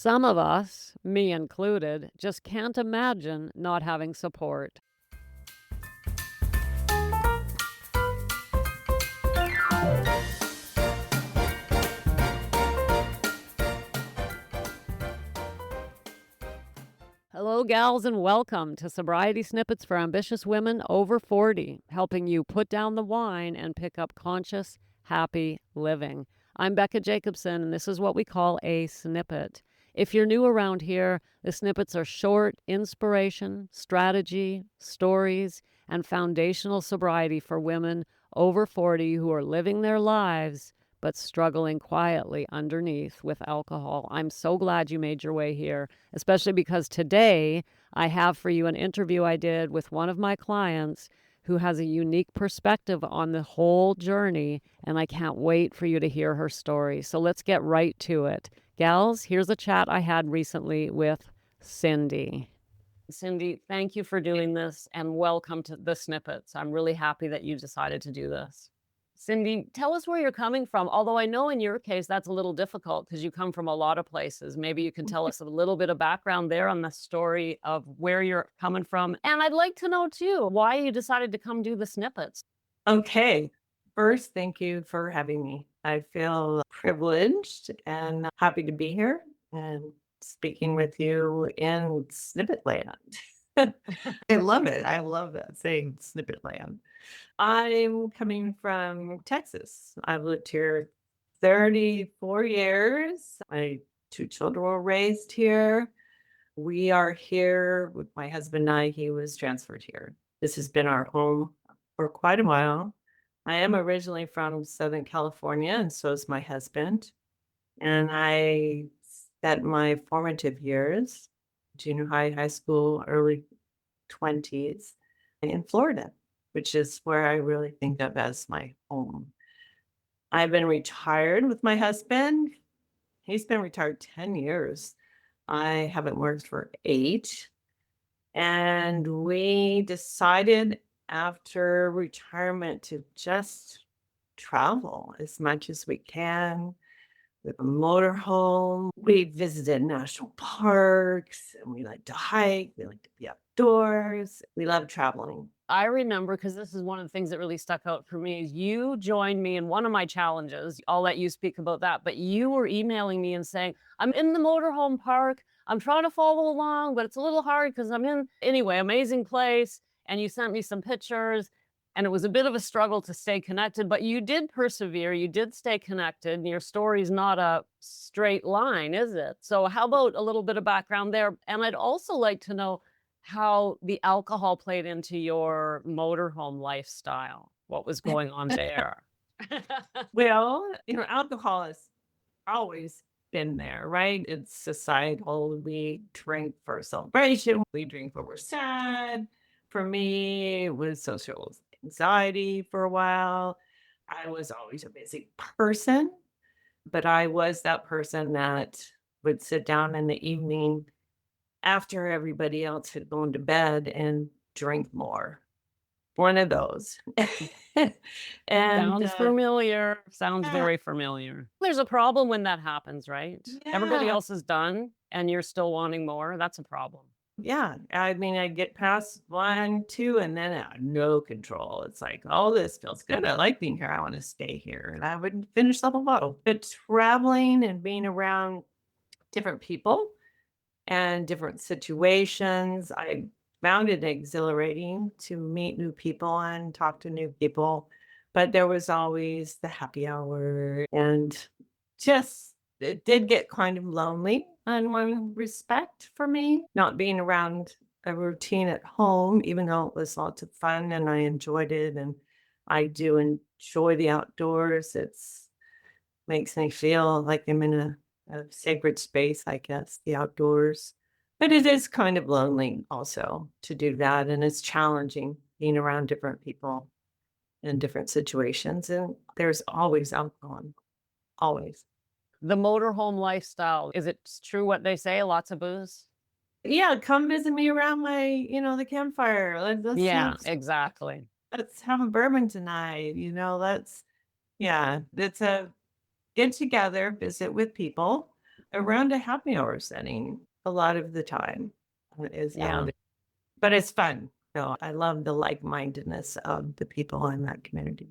Some of us, me included, just can't imagine not having support. Hello, gals, and welcome to Sobriety Snippets for Ambitious Women Over 40, helping you put down the wine and pick up conscious, happy living. I'm Becca Jacobson, and this is what we call a snippet. If you're new around here, the snippets are short inspiration, strategy, stories, and foundational sobriety for women over 40 who are living their lives but struggling quietly underneath with alcohol. I'm so glad you made your way here, especially because today I have for you an interview I did with one of my clients who has a unique perspective on the whole journey, and I can't wait for you to hear her story. So let's get right to it. Gals, here's a chat I had recently with Cindy. Cindy, thank you for doing this and welcome to the snippets. I'm really happy that you decided to do this. Cindy, tell us where you're coming from. Although I know in your case that's a little difficult because you come from a lot of places. Maybe you can tell us a little bit of background there on the story of where you're coming from. And I'd like to know too why you decided to come do the snippets. Okay. First, thank you for having me. I feel privileged and happy to be here and speaking with you in Snippet Land. I love it. I love that saying Snippet Land. I'm coming from Texas. I've lived here 34 years. My two children were raised here. We are here with my husband and I. He was transferred here. This has been our home for quite a while. I am originally from Southern California, and so is my husband. And I spent my formative years, junior high, high school, early 20s in Florida, which is where I really think of as my home. I've been retired with my husband. He's been retired 10 years. I haven't worked for 8. And we decided after retirement to just travel as much as we can with a motorhome. We visited national parks and we like to hike. We like to be outdoors. We love traveling. I remember because this is one of the things that really stuck out for me is you joined me in one of my challenges. I'll let you speak about that. But you were emailing me and saying, I'm in the motorhome park. I'm trying to follow along, but it's a little hard because I'm in, anyway, amazing place. And you sent me some pictures and it was a bit of a struggle to stay connected, but you did persevere. You did stay connected. And your story's not a straight line, is it? So, how about a little bit of background there? And I'd also like to know how the alcohol played into your motorhome lifestyle. What was going on there? Well, alcohol has always been there, right? It's societal. We drink for celebration, we drink when we're sad. For me, it was social anxiety for a while. I was always a busy person, but I was that person that would sit down in the evening after everybody else had gone to bed and drink more. One of those. and Sounds familiar. Sounds yeah, very familiar. There's a problem when that happens, right? Everybody yeah. else is done and you're still wanting more. That's a problem. Yeah, I mean, I get past 1, 2, and then I have no control. It's like, "Oh, this feels good. I like being here. I wanna stay here," and I would finish the whole bottle. But traveling and being around different people and different situations, I found it exhilarating to meet new people and talk to new people, but there was always the happy hour and just it did get kind of lonely in one respect for me, not being around a routine at home, even though it was lots of fun and I enjoyed it. And I do enjoy the outdoors. It's makes me feel like I'm in a sacred space, I guess, the outdoors. But it is kind of lonely also to do that. And it's challenging being around different people in different situations. And there's always alcohol, always. The motorhome lifestyle, is it true what they say? Lots of booze? Yeah, come visit me around the campfire. Yeah, exactly. Let's have a bourbon tonight. Let's yeah, it's a get together, visit with people. around a happy hour setting a lot of the time is how Yeah. it is. But it's fun. So I love the like-mindedness of the people in that community.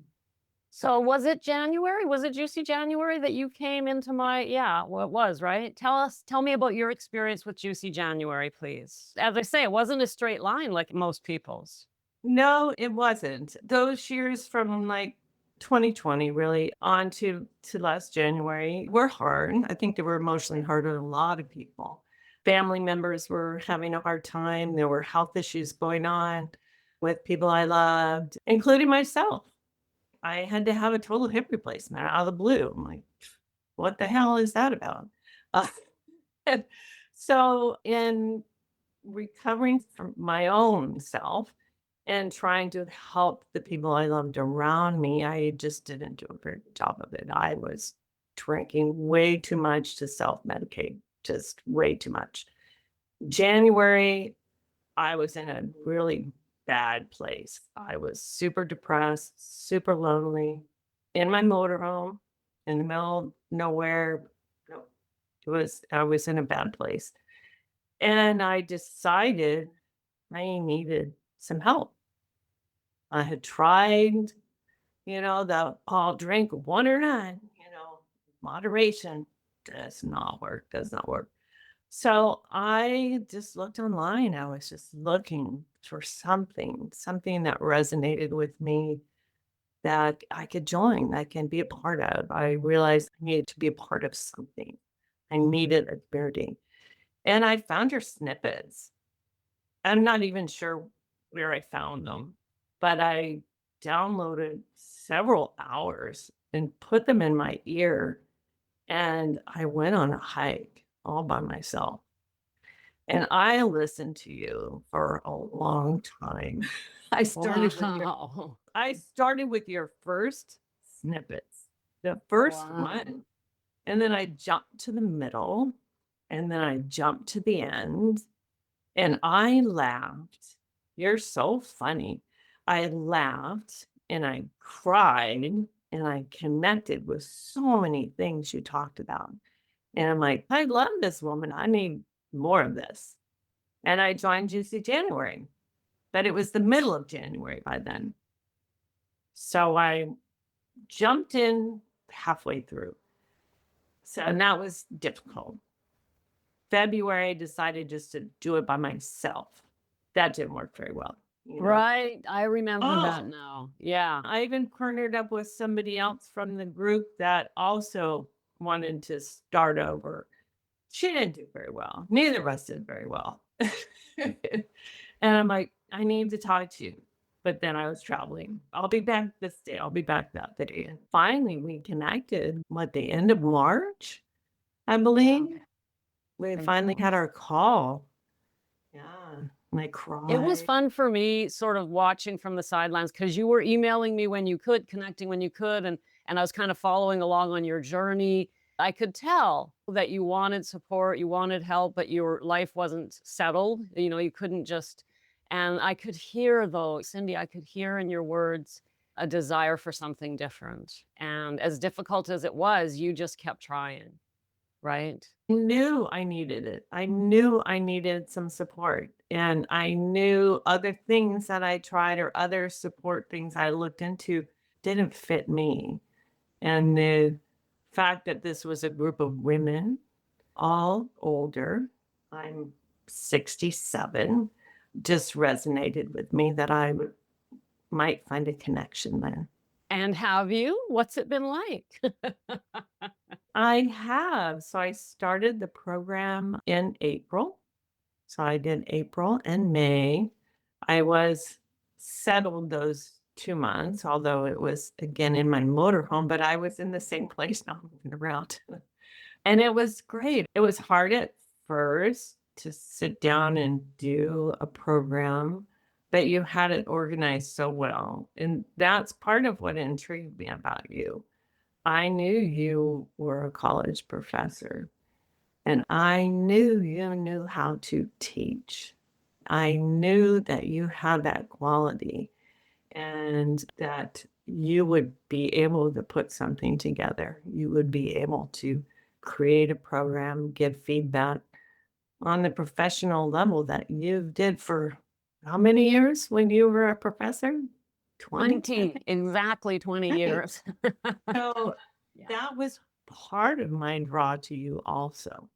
So was it January? Was it Juicy January that you came into my yeah, well, it was, right? Tell me about your experience with Juicy January, please. As I say, it wasn't a straight line like most people's. No, it wasn't. Those years from like 2020 really on to last January were hard. I think they were emotionally hard on a lot of people. Family members were having a hard time. There were health issues going on with people I loved, including myself. I had to have a total hip replacement out of the blue. I'm like, what the hell is that about? Uh, and so in recovering from my own self and trying to help the people I loved around me, I just didn't do a very good job of it. I was drinking way too much to self-medicate, just way too much. January, I was in a really bad place. I was super depressed, super lonely in my motorhome in the middle of nowhere. No, I was in a bad place. And I decided I needed some help. I had tried, the I'll drink one or none, moderation does not work, does not work. So I just looked online. I was just looking for something that resonated with me that I could join, that I can be a part of. I realized I needed to be a part of something. I needed a community. And I found your snippets. I'm not even sure where I found them, but I downloaded several hours and put them in my ear. And I went on a hike all by myself. And I listened to you for a long time. I started with your Wow. I started with your first snippets, the first Wow. one, and then I jumped to the middle, and then I jumped to the end, and I laughed. You're so funny. I laughed and I cried and I connected with so many things you talked about. And I'm like, I love this woman. I need more of this. And I joined Juicy January, but it was the middle of January by then. So I jumped in halfway through. So and that was difficult. February, I decided just to do it by myself. That didn't work very well, you know. Right. I remember Oh, that now. Yeah. I even partnered up with somebody else from the group that also wanted to start over. She didn't do very well. Neither of us did very well. And I'm like, I need to talk to you. But then I was traveling. I'll be back this day. I'll be back that day. And finally, we connected, what, the end of March, I Yeah. believe. We I finally know. had our call. Yeah. And I It was cried. fun for me sort of watching from the sidelines because you were emailing me when you could, connecting when you could, and I was kind of following along on your journey. I could tell that you wanted support, you wanted help, but your life wasn't settled. You couldn't just and I could hear though, Cindy, I could hear in your words a desire for something different. And as difficult as it was, you just kept trying, right? Knew I needed it. I knew I needed some support. And I knew other things that I tried or other support things I looked into didn't fit me. And the fact that this was a group of women, all older, I'm 67, just resonated with me that might find a connection there. And have you? What's it been like? I have. So I started the program in April. So I did April and May. I was settled those 2 months, although it was again in my motorhome, but I was in the same place, not moving around. And it was great. It was hard at first to sit down and do a program, but you had it organized so well. And that's part of what intrigued me about you. I knew you were a college professor, and I knew you knew how to teach. I knew that you had that quality and that you would be able to put something together. You would be able to create a program, give feedback on the professional level that you did for how many years when you were a professor? 20, I 20, think. exactly 20 Right. years. So Yeah. that was part of my draw to you also.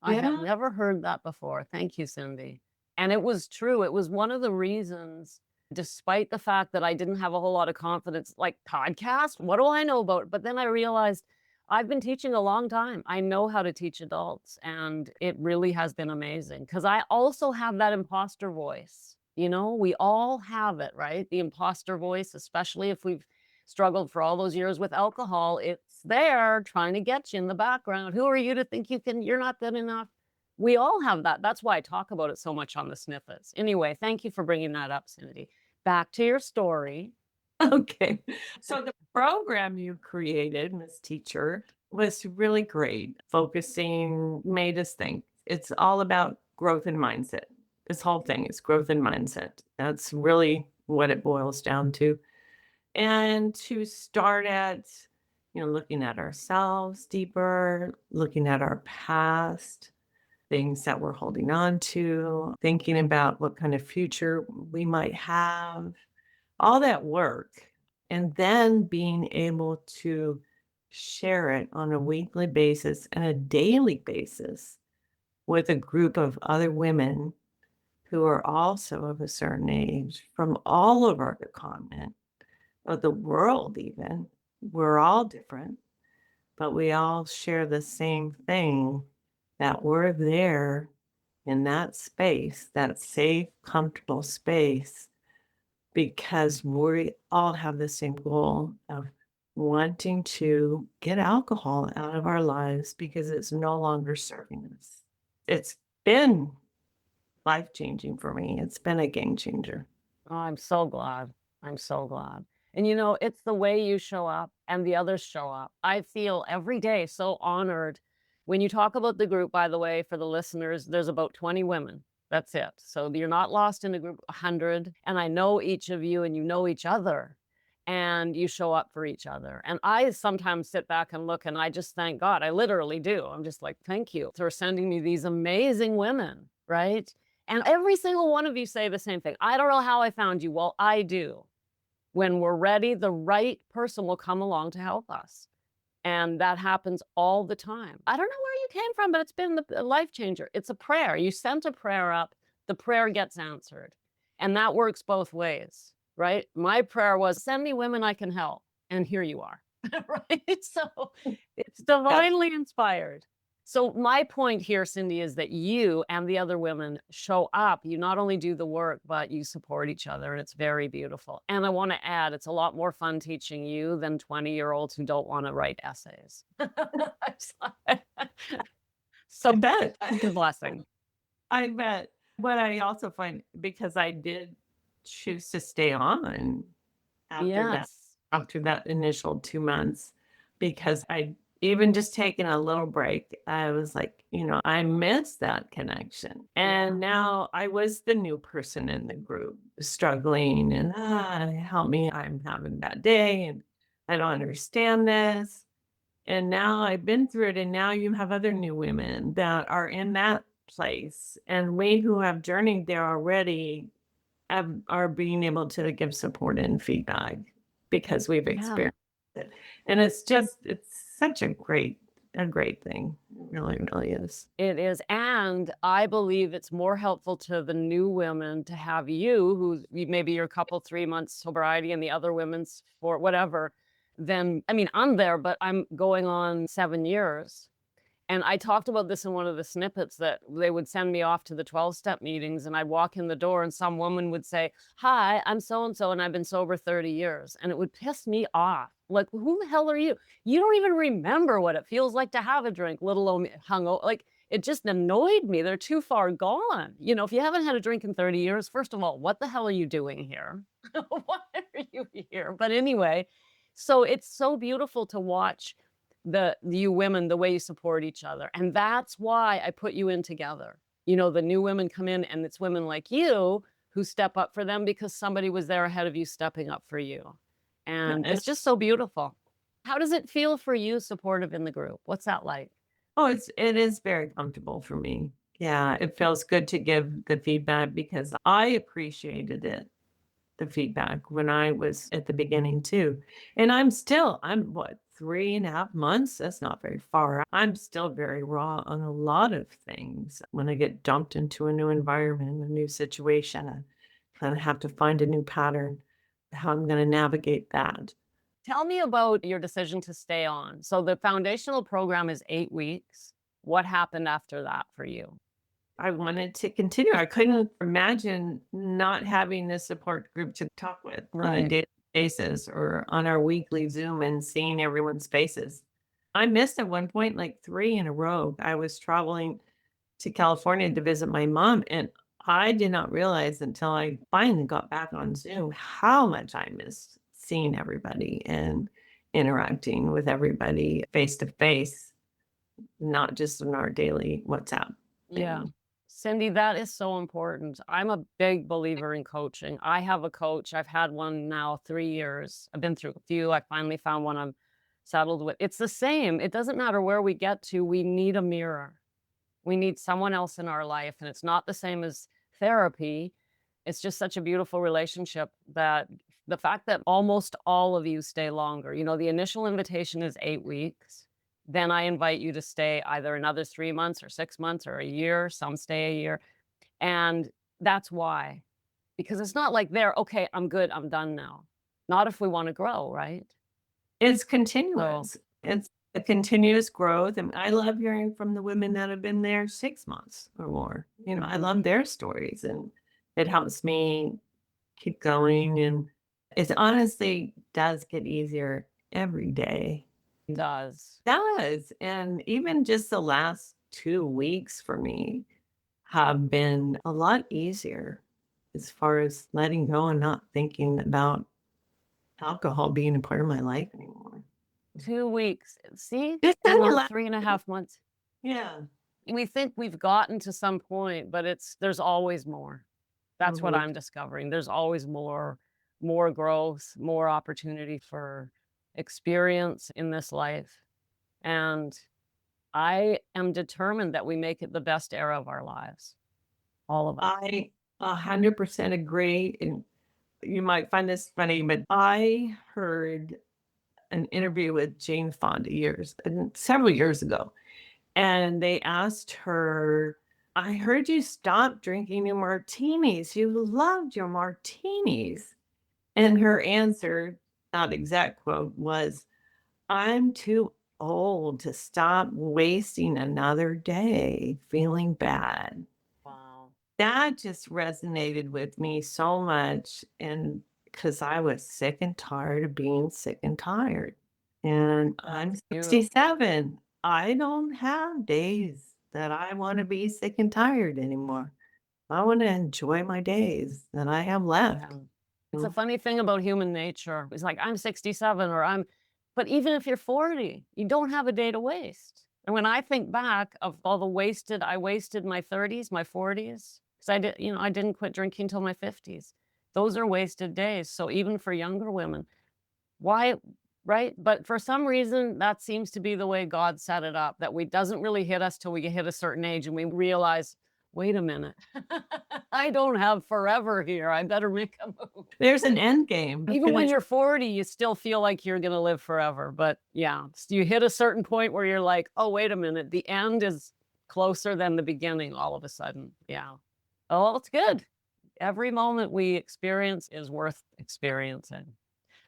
I have Yeah. never heard that before. Thank you, Cindy. And it was true. It was one of the reasons, despite the fact that I didn't have a whole lot of confidence, like podcast, what do I know about? But then I realized I've been teaching a long time. I know how to teach adults, and it really has been amazing because I also have that imposter voice. We all have it, right? The imposter voice, especially if we've struggled for all those years with alcohol, it's there trying to get you in the background. Who are you to think you're not good enough? We all have that. That's why I talk about it so much on the snippets. Anyway, thank you for bringing that up, Cindy. Back to your story. Okay. So the program you created, Miss Teacher, was really great. Focusing made us think. It's all about growth and mindset. This whole thing is growth and mindset. That's really what it boils down to. And to start at, looking at ourselves deeper, looking at our past, things that we're holding on to, thinking about what kind of future we might have, all that work, and then being able to share it on a weekly basis and a daily basis with a group of other women who are also of a certain age from all over the continent, of the world even. We're all different, but we all share the same thing, that we're there in that space, that safe, comfortable space, because we all have the same goal of wanting to get alcohol out of our lives because it's no longer serving us. It's been life changing for me. It's been a game changer. Oh, I'm so glad. I'm so glad. And it's the way you show up and the others show up. I feel every day so honored. When you talk about the group, by the way, for the listeners, there's about 20 women. That's it. So you're not lost in a group of 100. And I know each of you and you know each other and you show up for each other. And I sometimes sit back and look and I just thank God. I literally do. I'm just like, thank you for sending me these amazing women, right? And every single one of you say the same thing. I don't know how I found you. Well, I do. When we're ready, the right person will come along to help us. And that happens all the time. I don't know where you came from, but it's been a life changer. It's a prayer. You sent a prayer up, the prayer gets answered. And that works both ways, right? My prayer was send me women I can help. And here you are, right? So it's That's divinely inspired. So my point here, Cindy, is that you and the other women show up. You not only do the work, but you support each other, and it's very beautiful. And I want to add, it's a lot more fun teaching you than 20-year-olds who don't want to write essays. I So bet. it's a blessing. I bet. What I also find, because I did choose to stay on after that Yes. after that initial 2 months, because I even just taking a little break, I was like, I miss that connection. And now I was the new person in the group struggling and, help me, I'm having a bad day and I don't understand this. And now I've been through it, and now you have other new women that are in that place. And we who have journeyed there already are being able to give support and feedback because we've Yeah. experienced it. And it's such a great thing. It really, really is. It is, and I believe it's more helpful to the new women to have you, maybe you're a couple 3 months sobriety, and the other women's for whatever. Than I mean, I'm there, but I'm going on 7 years. And I talked about this in one of the snippets that they would send me off to the 12-step meetings, and I'd walk in the door, and some woman would say, "Hi, I'm so and so, and I've been sober 30 years." And it would piss me off. Like, who the hell are you? You don't even remember what it feels like to have a drink, let alone hungover. Like, it just annoyed me. They're too far gone. If you haven't had a drink in 30 years, first of all, what the hell are you doing here? Why are you here? But anyway, so it's so beautiful to watch you women, the way you support each other. And that's why I put you in together. The new women come in and it's women like you who step up for them because somebody was there ahead of you stepping up for you. And And it's just so beautiful. How does it feel for you supportive in the group? What's that like? Oh, it is very comfortable for me. Yeah, it feels good to give the feedback because I appreciated it, the feedback when I was at the beginning too. And I'm what, 3.5 months? That's not very far. I'm still very raw on a lot of things. When I get dumped into a new environment, a new situation, I kind of have to find a new pattern, how I'm going to navigate that. Tell me about your decision to stay on. So the foundational program is 8 weeks. What happened after that for you? I wanted to continue. I couldn't imagine not having this support group to talk with on a Right. daily basis or on our weekly Zoom and seeing everyone's faces. I missed at one point like 3 in a row. I was traveling to California to visit my mom, and I did not realize until I finally got back on Zoom how much I missed seeing everybody and interacting with everybody face to face, not just in our daily WhatsApp Yeah. thing. Cindy, that is so important. I'm a big believer in coaching. I have a coach. I've had one now 3 years. I've been through a few. I finally found one I'm settled with. It's the same. It doesn't matter where we get to, we need a mirror. We need someone else in our life, and it's not the same as therapy. It's just such a beautiful relationship that the fact that almost all of you stay longer, the initial invitation is 8 weeks. Then I invite you to stay either another 3 months or 6 months or a year. Some stay a year. And that's why. Because it's not like they're, okay, I'm good, I'm done now. Not if we want to grow, right? It's So, continuous. It's a continuous growth, and I love hearing from the women that have been there 6 months or more. I love their stories, and it helps me keep going, and it honestly does get easier every day. it does. Does, and even just the last 2 weeks for me have been a lot easier as far as letting go and not thinking about alcohol being a part of my life anymore. 2 weeks. See? Just You kinda want like 3.5 months. yeah. We think we've gotten to some point, but there's always more. That's what Mhm. I'm discovering. There's always more growth, more opportunity for experience in this life. And I am determined that we make it the best era of our lives, all of us. I 100% agree, and you might find this funny, but I heard an interview with Jane Fonda several years ago, and they asked her, "I heard you stop drinking your martinis. You loved your martinis." And her answer, not exact quote, was, "I'm too old to stop wasting another day feeling bad." Wow. That just resonated with me so much, and because I was sick and tired of being sick and tired, and I'm That's beautiful. 67. I don't have days that I wanna be sick and tired anymore. I wanna enjoy my days that I have Yeah. left. It's a Mm, funny thing about human nature. It's like, I'm 67 or but even if you're 40, you don't have a day to waste. And when I think back of all I wasted my 30s, my 40s, because I didn't quit drinking till my 50s. Those are wasted days. So even for younger women, why, right? But for some reason, that seems to be the way God set it up, that we doesn't really hit us till we hit a certain age and we realize, wait a minute, I don't have forever here. I better make a move. there's an end game. Even when you're 40, you still feel like you're gonna live forever, but yeah, you hit a certain point where you're like, "Oh, wait a minute, the end is closer than the beginning all of a sudden." Yeah. Oh, it's good. Every moment we experience is worth experiencing.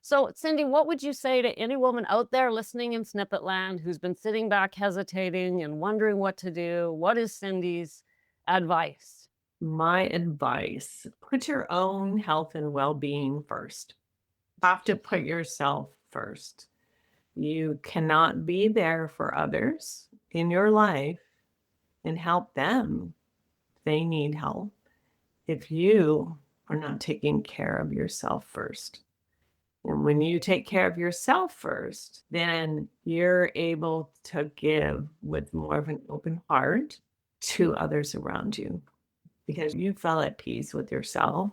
So, Cindy, what would you say to any woman out there listening in Snippet Land who's been sitting back hesitating and wondering what to do? What is Cindy's advice? My advice, put your own health and well-being first. Have to put yourself first. You cannot be there for others in your life and help them if they need help if you are not taking care of yourself first. And when you take care of yourself first, then you're able to give with more of an open heart to others around you because you fell at peace with yourself.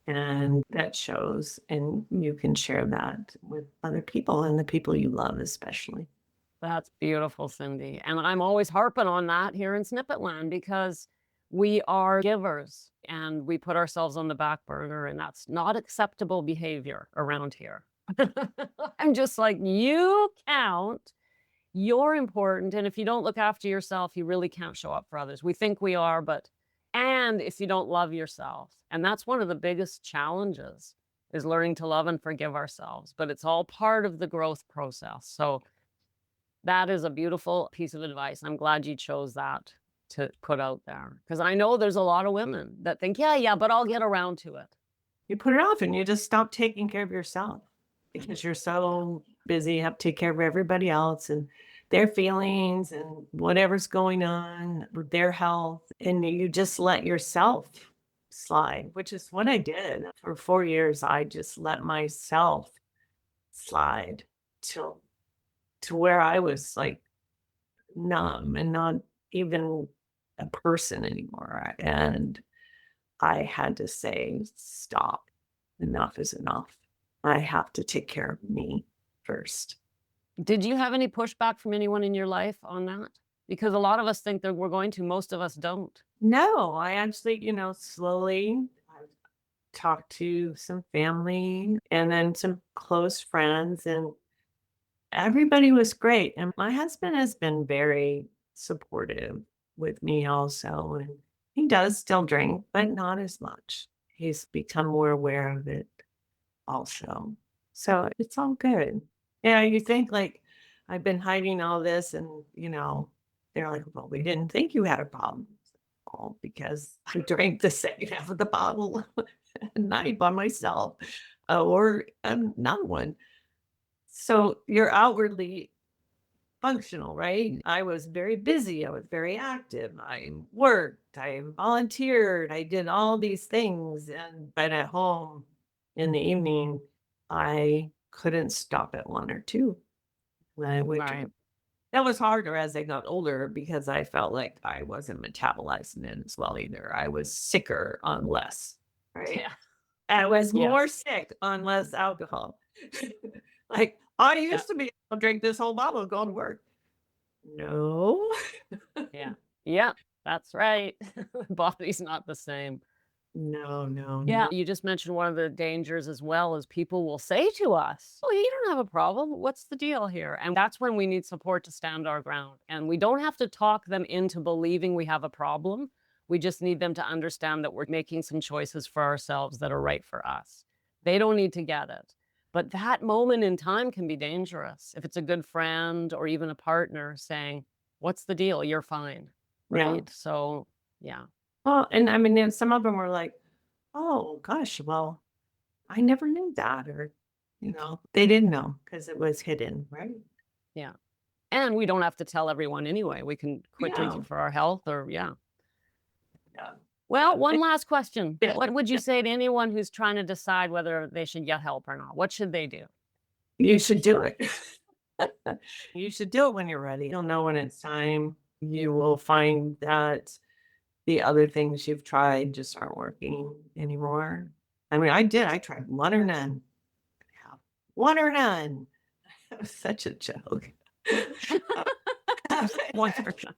And that shows, and you can share that with other people and the people you love, especially. That's beautiful, Cindy. And I'm always harping on that here in Snippetland because we are givers and we put ourselves on the back burner, and that's not acceptable behavior around here. I'm just like, you count, you're important. And if you don't look after yourself, you really can't show up for others. We think we are, but, and if you don't love yourself, and that's one of the biggest challenges is learning to love and forgive ourselves, but it's all part of the growth process. So, that is a beautiful piece of advice. I'm glad you chose that to put out there because I know there's a lot of women that think, yeah, yeah, but I'll get around to it. You put it off and you just stop taking care of yourself because you're so busy, you have to take care of everybody else and their feelings and whatever's going on with their health. And you just let yourself slide, which is what I did. For 4 years, I just let myself slide till to where I was like numb and not even a person anymore. And I had to say, stop. Enough is enough. I have to take care of me first. Did you have any pushback from anyone in your life on that? Because a lot of us think that we're going to, most of us don't. No, I actually, slowly I've talked to some family and then some close friends, and everybody was great. And my husband has been very supportive with me also. And he does still drink, but not as much. He's become more aware of it also. So it's all good. Yeah, you think like I've been hiding all this and, they're like, well, we didn't think you had a problem. Oh, because I drank the second half of the bottle at night by myself or another one. So you're outwardly functional, right? I was very busy. I was very active. I worked, I volunteered, I did all these things. But at home in the evening, I couldn't stop at one or two. When I would Right. That was harder as I got older because I felt like I wasn't metabolizing it as well either. I was sicker on less, right? Yeah. I was more Yes. sick on less alcohol. Like, I Yeah. used to be able to drink this whole bottle and go to work. No. Yeah. Yeah. That's right. Body's not the same. No, no, Yeah, no. you just mentioned one of the dangers as well is people will say to us, "Oh, you don't have a problem. What's the deal here?" And that's when we need support to stand our ground. And we don't have to talk them into believing we have a problem. We just need them to understand that we're making some choices for ourselves that are right for us. They don't need to get it. But that moment in time can be dangerous if it's a good friend or even a partner saying, "What's the deal? You're fine." Yeah. Right? So, yeah. Well, and I mean, then some of them were like, "Oh gosh, well, I never knew that," or, they didn't know because it was hidden, right? Yeah. And we don't have to tell everyone anyway. We can quit Yeah. drinking for our health or yeah. Yeah. Well, one last question. Yeah. What would you say to anyone who's trying to decide whether they should get help or not? What should they do? You should do it. You should do it when you're ready. You'll know when it's time. You will find that the other things you've tried just aren't working anymore. I mean, I did. I tried one or none. Yeah. One or none. It was such a joke. Wonderful.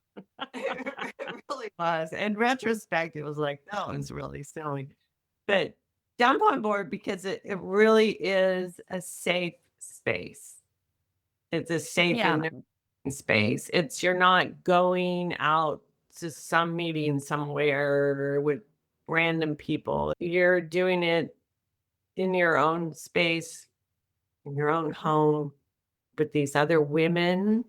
It really was. In retrospect, it was like, that was really silly. But jump on board because it really is a safe space. It's a safe Yeah. and nurturing space. It's you're not going out to some meeting somewhere with random people. You're doing it in your own space, in your own home with these other women,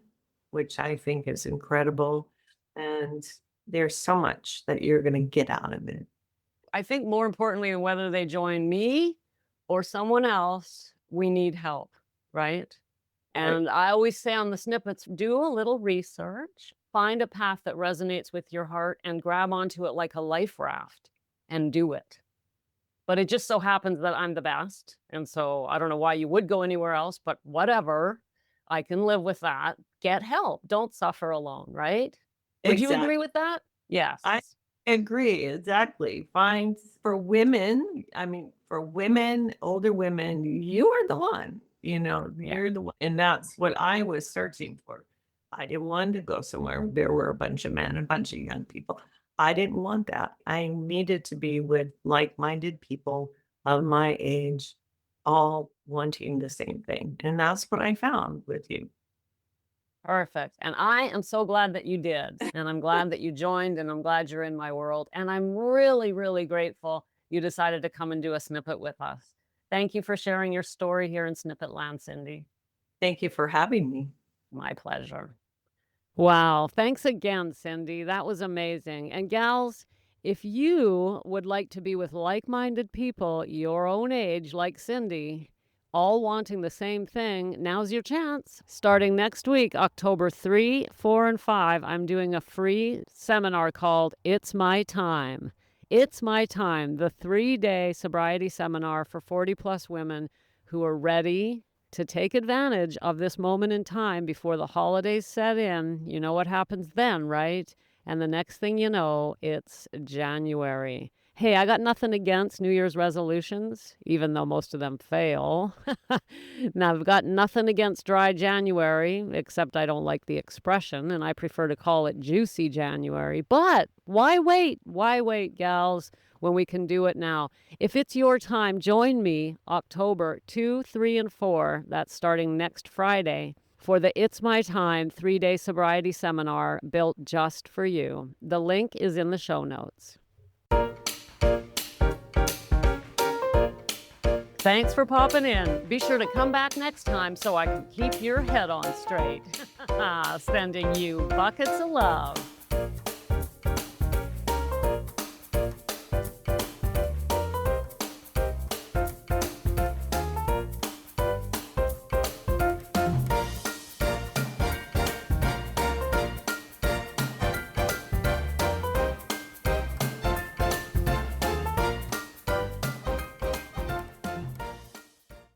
which I think is incredible. And there's so much that you're going to get out of it. I think more importantly than whether they join me or someone else, we need help, right? Right. And I always say on the snippets, do a little research, find a path that resonates with your heart and grab onto it like a life raft and do it. But it just so happens that I'm the best. And so I don't know why you would go anywhere else, but whatever. I can live with that. Get help. Don't suffer alone, right? Would you agree Exactly. with that? I Yes. agree. Exactly. Find for women, I mean, for women, older women, you are the one, Yeah. you're the one. And that's what I was searching for. I didn't want to go somewhere. There were a bunch of men, a bunch of young people. I didn't want that. I needed to be with like-minded people of my age, all wanting the same thing. And that's what I found with you. Perfect. And I am so glad that you did. And I'm glad that you joined, and I'm glad you're in my world. And I'm really, really grateful you decided to come and do a snippet with us. Thank you for sharing your story here in Snippet Land, Cindy. Thank you for having me. My pleasure. Wow. Thanks again, Cindy. That was amazing. And gals, if you would like to be with like minded people your own age, like Cindy, all wanting the same thing, now's your chance. Starting next week, October 3, 4, and 5, I'm doing a free seminar called It's My Time. It's My Time, the 3-day sobriety seminar for 40 plus women who are ready to take advantage of this moment in time before the holidays set in. You know what happens then, right? And the next thing you know, it's January. Hey, I got nothing against New Year's resolutions, even though most of them fail. Now, I've got nothing against dry January, except I don't like the expression and I prefer to call it juicy January. But why wait? Why wait, gals, when we can do it now? If it's your time, join me October 2, 3, and 4. That's starting next Friday for the It's My Time 3-day sobriety seminar built just for you. The link is in the show notes. Thanks for popping in. Be sure to come back next time so I can keep your head on straight. Sending you buckets of love.